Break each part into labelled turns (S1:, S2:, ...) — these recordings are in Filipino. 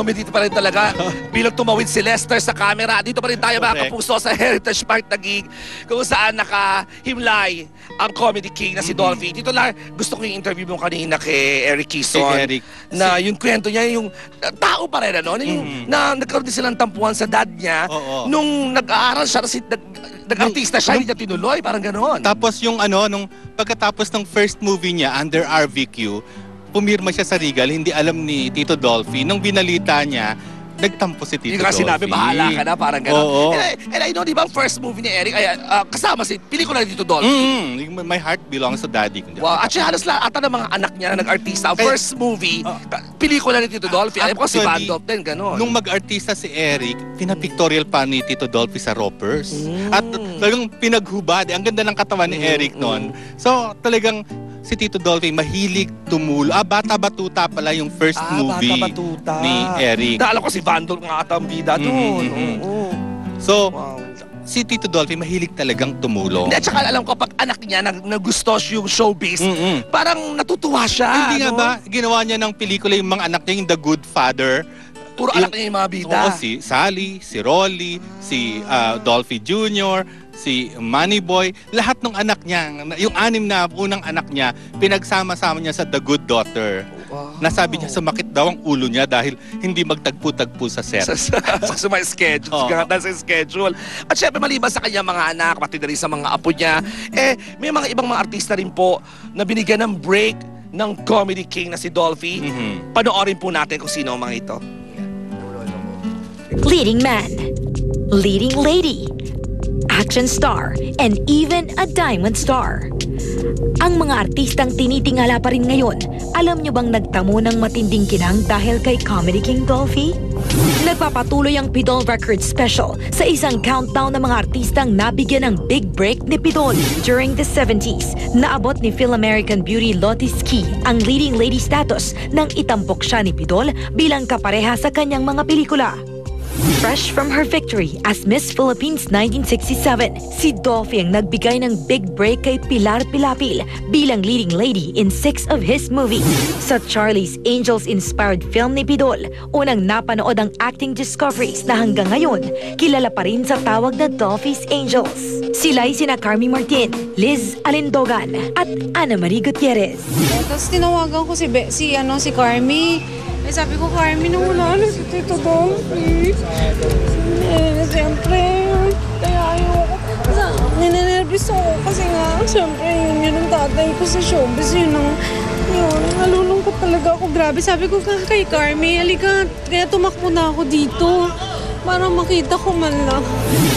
S1: comedy pa rin talaga. Bilang tumawid si Lester sa camera, dito pa rin tayo mga kapuso sa Heritage Park Taguig, kung saan nakahimlay ang comedy king na si Dolphy. Dito lang, gusto ko yung interview mo kanina kay Eric Quezon. Na yung kwento niya, yung tao pa rin, ano? Na nagkaroon din silang tampuhan sa dad niya. Nung nag-aaral siya, nag-artista siya, hindi niya tinuloy, parang gano'n.
S2: Tapos yung nung pagkatapos ng first movie niya, Under RVQ, pumirma siya sa Regal, hindi alam ni Tito Dolphy. Nung binalita niya, nagtampo si Tito Dolphy.
S1: Yung nga sinabi, bahala ka na, parang gano'n. And I know, di ba, ang first movie ni Eric, kasama si pelikula ni Tito Dolphy.
S2: My Heart Belongs to Daddy.
S1: Wow, actually halos lahat ng mga anak niya na nag-artista. Ang first movie, pelikula ni Tito Dolphy. Alam ko si Bandop din, gano'n.
S2: Nung mag-artista si Eric, pinapictorial pa ni Tito Dolphy sa Ropers. At talagang pinaghubad. Ang ganda ng katawan ni Eric noon. So talagang si Tito Dolphy mahilig tumulo. Bata-batuta pala yung first movie ni Eric.
S1: Alam ko si Vandal nga ata ang bida doon.
S2: So, si Tito Dolphy mahilig talagang tumulong.
S1: At saka alam ko, pag anak niya nagusto yung showbiz, parang natutuwa siya.
S2: Hindi nga ba, ginawa niya ng pelikula yung mga anak niya, yung The Good Father.
S1: Puro anak niya yung mga bida.
S2: Oo, si Sally, si Rolly, si Dolphy Jr., si Manny Boy, lahat ng anak niya, yung 6 na unang anak niya, pinagsama-sama niya sa The Good Daughter. Nasabi niya sumakit daw ang ulo niya dahil hindi magtagpo-tagpo sa set.
S1: Sa mga schedule, sa schedule. At syempre maliban sa kanya mga anak, pati na rin sa mga apo niya, may mga ibang mga artista rin po na binigyan ng break ng comedy king na si Dolphy. Panoorin po natin kung sino ang mga ito.
S3: Leading man, leading lady, action star, and even a diamond star. Ang mga artistang tinitingala pa rin ngayon, alam nyo bang nagtamo ng matinding kinang dahil kay Comedy King Dolphy? Nagpapatuloy ang Pidol Records Special sa isang countdown ng mga artistang nabigyan ng big break ni Pidol. During the 70s, naabot ni Phil-American beauty Lottie Ski ang leading lady status nang itampok siya ni Pidol bilang kapareha sa kanyang mga pelikula. Fresh from her victory as Miss Philippines 1967, si Dolphy ang nagbigay ng big break kay Pilar Pilapil bilang leading lady in 6 of his movies. Sa Charlie's Angels-inspired film ni Pidol, unang napanood ang acting discoveries na hanggang ngayon, kilala pa rin sa tawag na Dolphy's Angels. Sila'y sina Carmi Martin, Liz Alindogan, at Ana Marie Gutierrez.
S4: Tapos tinawagan ko si Carmi. Sabi ko, Carmi, nawala na si Tito Dolphy. Siyempre, kaya ayoko. Ninenervous ako kasi nga, siyempre, yun ang tatay ko sa showbiz. Yun, nalulungkot talaga ako. Grabe, sabi ko kay Carmi, halika, kaya tumakbo na ako dito. Para makita ko man lang.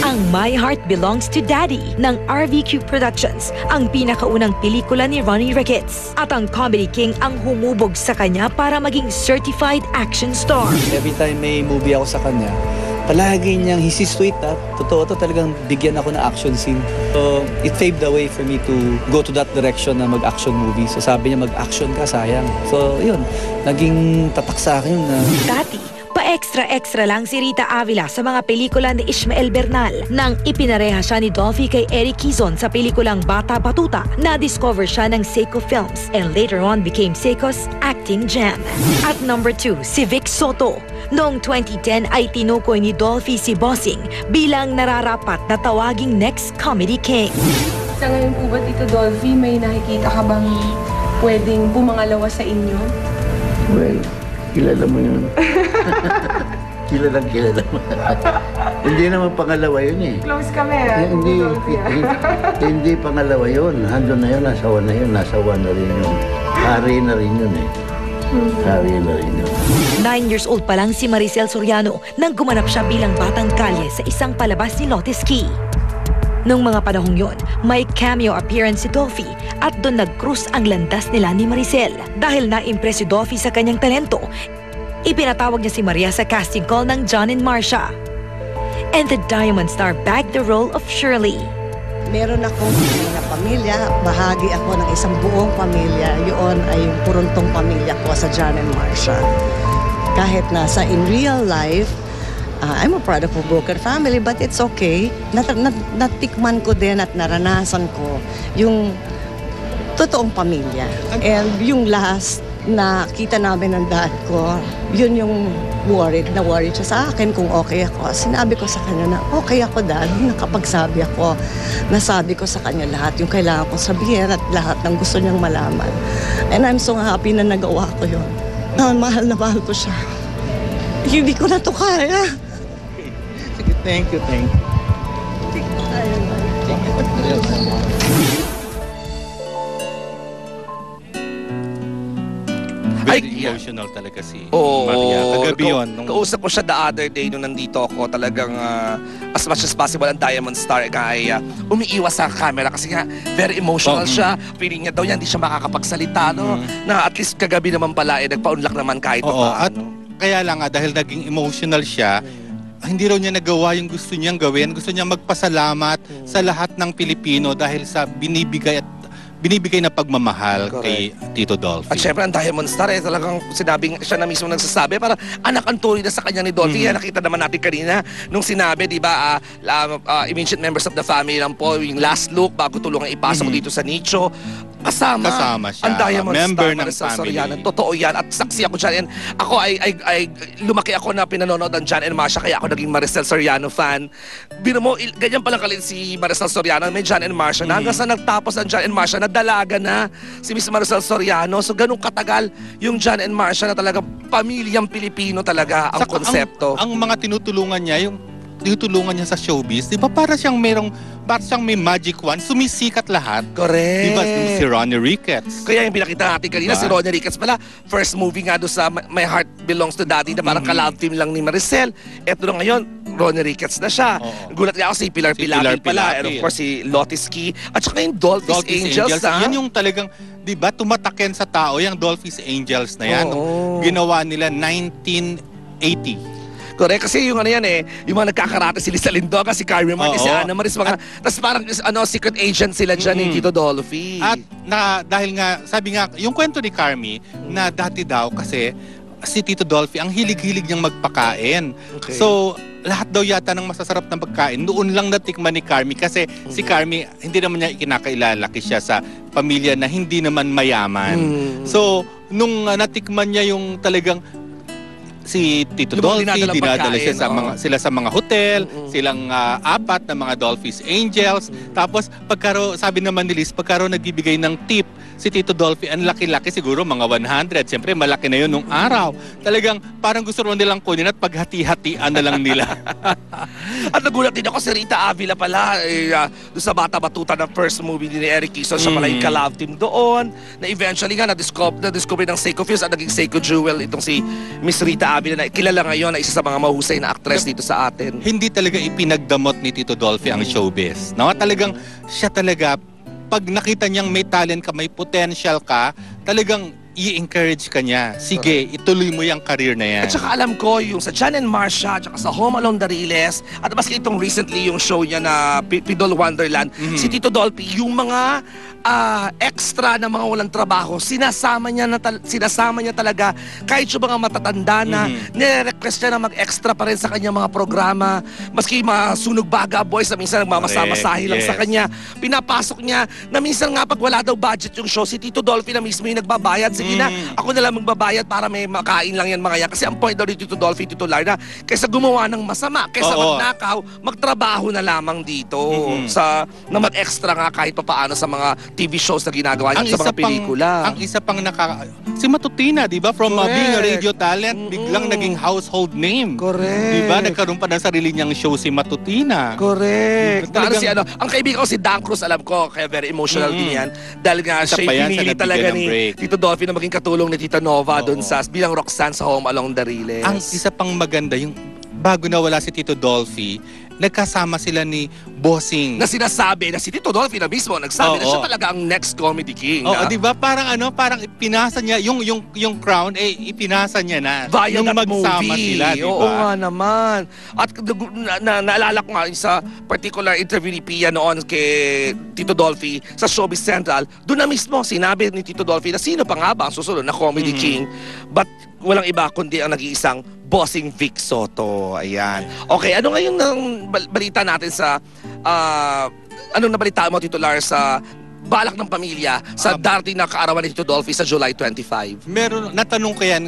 S3: Ang My Heart Belongs to Daddy ng RVQ Productions, ang pinakaunang pelikula ni Ronnie Ricketts. At ang Comedy King ang humubog sa kanya para maging certified action star.
S5: Every time may movie ako sa kanya, palagi niyang sweet at totoo to, talagang bigyan ako ng action scene. So it paved the way for me to go to that direction na mag-action movie. So sabi niya mag-action ka, sayang. So yun, naging tatak sa akin yun na...
S3: Dati, pa-extra-extra lang si Rita Avila sa mga pelikula ni Ishmael Bernal nang ipinareha siya ni Dolphy kay Eric Quezon sa pelikulang Bata Batuta. Na-discover siya ng Seiko Films and later on became Seiko's acting gem. At number 2, si Vic Soto. Noong 2010 ay tinukoy ni Dolphy si Bossing bilang nararapat na tawaging next Comedy King.
S6: Sa ngayon po ba, Tito Dolphy, may nakikita ka bang pwedeng bumangalawa sa inyo?
S7: Well, kilala mo yun. kilala mo. Hindi naman pangalawa yun eh.
S6: Close kami
S7: Hindi pangalawa yun. Hando na yun, nasawa na yun. Nasawa na rin yun. Hari na rin yun eh. Hari na rin yun.
S3: 9 years old pa lang si Maricel Soriano nang gumanap siya bilang batang kalye sa isang palabas ni Lottie Ski. Noong mga panahong yon, may cameo appearance si Dolphy at doon nag-cruise ang landas nila ni Maricel. Dahil na-impress si Dolphy sa kanyang talento, ipinatawag niya si Maria sa casting call ng John and Marcia. And the Diamond Star bagged the role of Shirley.
S8: Meron akong pamilya, bahagi ako ng isang buong pamilya. Yun ay yung puruntong pamilya ko sa John and Marcia. Kahit nasa in real life, I'm a product of a broken family, but it's okay. Natikman ko din at naranasan ko yung totoong pamilya. And yung last nakita namin ng dad ko, yun yung worried siya sa akin kung okay ako. Sinabi ko sa kanya na okay ako, dad. Nakapagsabi ako, nasabi ko sa kanya lahat yung kailangan kong sabihin at lahat ng gusto niyang malaman. And I'm so happy na nagawa ko yun. Mahal na mahal ko siya. Hindi ko na to kaya.
S2: Sige, thank you.
S8: Hindi ko na kaya.
S2: Very emotional talaga si
S1: Oo.
S2: Maria. Kagabi yun.
S1: Kausap ko siya the other day nung nandito ako. Talagang as much as possible ang Diamond Star ay umiiwas sa camera kasi nga very emotional siya. Feeling niya daw yan, hindi siya makakapagsalita. No? Na at least kagabi naman pala, nagpa-unlock naman kahit pa
S2: at kaya lang nga, dahil naging emotional siya, hindi raw niya nagawa yung gusto niyang gawin. Gusto niya magpasalamat sa lahat ng Pilipino dahil sa binibigay na pagmamahal kay Tito Dolphy.
S1: At syempre ang Diamond Star talagang sinabing siya na mismo nagsasabi para anak ang tuloy na sa kanya ni Dolphy. Nakita naman natin kanina nung sinabi, di ba, immediate members of the family lang po, yung last look bago tulungan ipasok dito sa nicho. Kasama siya. Ang Diamond
S2: Member
S1: Star,
S2: ng
S1: Maricel
S2: family.
S1: Soriano. Totoo yan. At saksi ako dyan. And ako ay lumaki ako na pinanonood ang John and Marcia, kaya ako naging Maricel Soriano fan. Bino mo, ganyan pala kalit si Maricel Soriano, may John and Marcia na. Hanggang sa nagtapos ang John and Marcia, nadalaga na si Miss Maricel Soriano. So ganun katagal yung John and Marcia na talaga pamilyang Pilipino talaga ang konsepto.
S2: Ang mga tinutulungan niya sa showbiz, di ba para siyang may magic wand, sumisikat lahat.
S1: Correct.
S2: Di ba si Ronnie Ricketts?
S1: Kaya yung pinakita natin kanina, si Ronnie Ricketts pala, first movie nga doon sa My Heart Belongs to Daddy na parang ka-love team lang ni Maricel. Eto na ngayon, Ronnie Ricketts na siya. Gulat nga ako si Pilar Pilapil pala. And of course, si Lotis Key. At saka yung Dolphy's Angels.
S2: Yan yung talagang, di ba, tumataken sa tao, yung Dolphy's Angels na yan. Ginawa nila 1980.
S1: Correct, kasi yung yung mga nagkakarate, si Lisa Lindoga, si Carmen Martin, si Ana Maris, tapos parang secret agent sila dyan ni Tito Dolphy.
S2: At dahil nga, sabi nga, yung kwento ni Carmi, na dati daw kasi si Tito Dolphy, ang hilig-hilig niyang magpakain.
S1: Okay.
S2: So, lahat daw yata ng masasarap na pagkain, noon lang natikman ni Carmi kasi si Carmi, hindi naman niya ikinakailalaki siya sa pamilya na hindi naman mayaman. So, nung natikman niya yung talagang si Tito Dolphy, dinadala siya sila sa mga hotel, silang apat na mga Dolphy's Angels. Tapos, sabi naman ni Liz, pagkaro nagbibigay ng tip, si Tito Dolphy, ang laki-laki siguro, mga 100. Siyempre, malaki na yun nung araw. Talagang parang gusto rin nilang kunin at paghati-hatian na lang nila.
S1: At nagulat din ako, si Rita Avila pala, doon sa Bata Batuta ng first movie ni Eric Quezon, siya pala yung ka-love team doon, na eventually nga na-discover ng Seiko Films at naging Seiko Jewel itong si Miss Rita Avila na kilala ngayon na isa sa mga mahusay na actress dito sa atin.
S2: Hindi talaga ipinagdamot ni Tito Dolphy ang showbiz. No? Talagang siya talaga, pag nakita niyang may talent ka, may potential ka, talagang i-encourage ka niya. Sige, ituloy mo yung career na yan.
S1: At saka alam ko, yung sa John and Marcia, at saka sa Home Along the Riles, at maski itong recently yung show niya na Pidol Wonderland, si Tito Dolphy, yung mga extra na mga walang trabaho, sinasama niya talaga kahit yung mga matatanda na nire-request niya na mag-extra pa rin sa kanyang mga programa. Maski mga Sunog Baga Boys na minsan nagmamasahe lang sa kanya, pinapasok niya na minsan nga pag wala daw budget yung show, si Tito Dolphy na mismo yung nagbabayad. Sige na, ako na lang magbabayad para may makain lang yan mga yan. Kasi ang point daw ni Tito Dolphy, titular na, kaysa gumawa ng masama, kaysa magnakaw, magtrabaho na lamang dito na mag-extra nga kahit papaano sa mga TV shows na ginagawa niya sa mga pelikula.
S2: Ang isa pang si Matutina, di ba? From being a radio talent, biglang naging household name.
S1: Correct.
S2: Di ba? Nagkaroon pa ng sarili niyang show si Matutina.
S1: Correct. Ang kaibigan ko si Dan Cruz, alam ko, kaya very emotional din yan. Dahil nga siya pinili talaga ni Tito Dolphy na maging katulong ni Tita Nova doon sa bilang Roxanne sa Home Along the Riles.
S2: Ang isa pang maganda, yung bago nawala si Tito Dolphy, nagkasama sila ni Bossing.
S1: Na sinasabi na si Tito Dolphy na mismo nagsabi na siya talaga ang next comedy king.
S2: Oo, di ba? Parang parang ipinasa niya yung crown ipinasa niya na
S1: via
S2: nung
S1: that
S2: magsama
S1: movie.
S2: sila, di ba?
S1: Oo nga naman. At naalala ko nga sa particular interview ni Pia noon kay Tito Dolphy sa Showbiz Central, doon na mismo sinabi ni Tito Dolphy na sino pa nga ba ang susunod na comedy king, but walang iba kundi ang nag-iisang Bossing Vic Soto. Ayan. Okay, ano ngayon ang balita natin sa anong nabalita mo, titular, sa balak ng pamilya sa darating na kaarawan ni Tito Dolphy sa July 25?
S2: Meron, natanong ko yan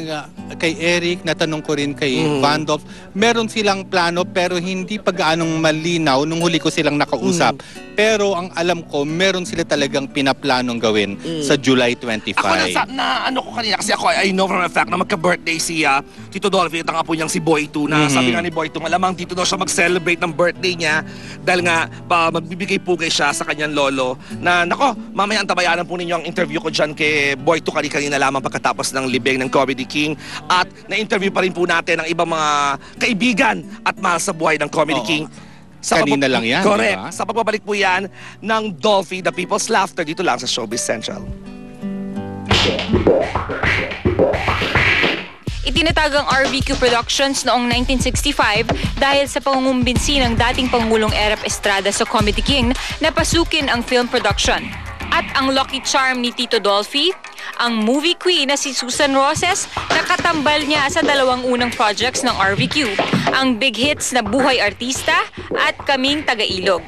S2: kay Eric, natanong ko rin kay Vandolph. Meron silang plano pero hindi pa gaanong malinaw nung huli ko silang nakausap. Pero ang alam ko, meron sila talagang pinaplanong gawin sa July 25.
S1: Ako ano ko kanina, kasi ako I know from a fact na magka-birthday si Tito Dolphy at ang apo niyang si Boy2 na sabi nga ni Boy2, malamang dito daw siya mag-celebrate ng birthday niya dahil nga magbibigay pugay siya sa kanyang lolo na nako, mamaya antabayanan po ninyo ang interview ko dyan kay Boy2 kanina lamang pagkatapos ng libing ng Comedy King at na-interview pa rin po natin ang ibang mga kaibigan at mahal sa buhay ng Comedy King.
S2: Kanina lang yan,
S1: correct.
S2: diba?
S1: Sa pagbabalik po yan ng Dolphy, The People's Laughter dito lang sa Showbiz Central.
S9: Itinatag ang RVQ Productions noong 1965 dahil sa pangungumbinsi ng dating Pangulong Erap Estrada sa Comedy King na pasukin ang film production. At ang lucky charm ni Tito Dolphy, ang movie queen na si Susan Roses, nakatambal niya sa dalawang unang projects ng RVQ, ang big hits na Buhay Artista at Kaming Taga-Ilog.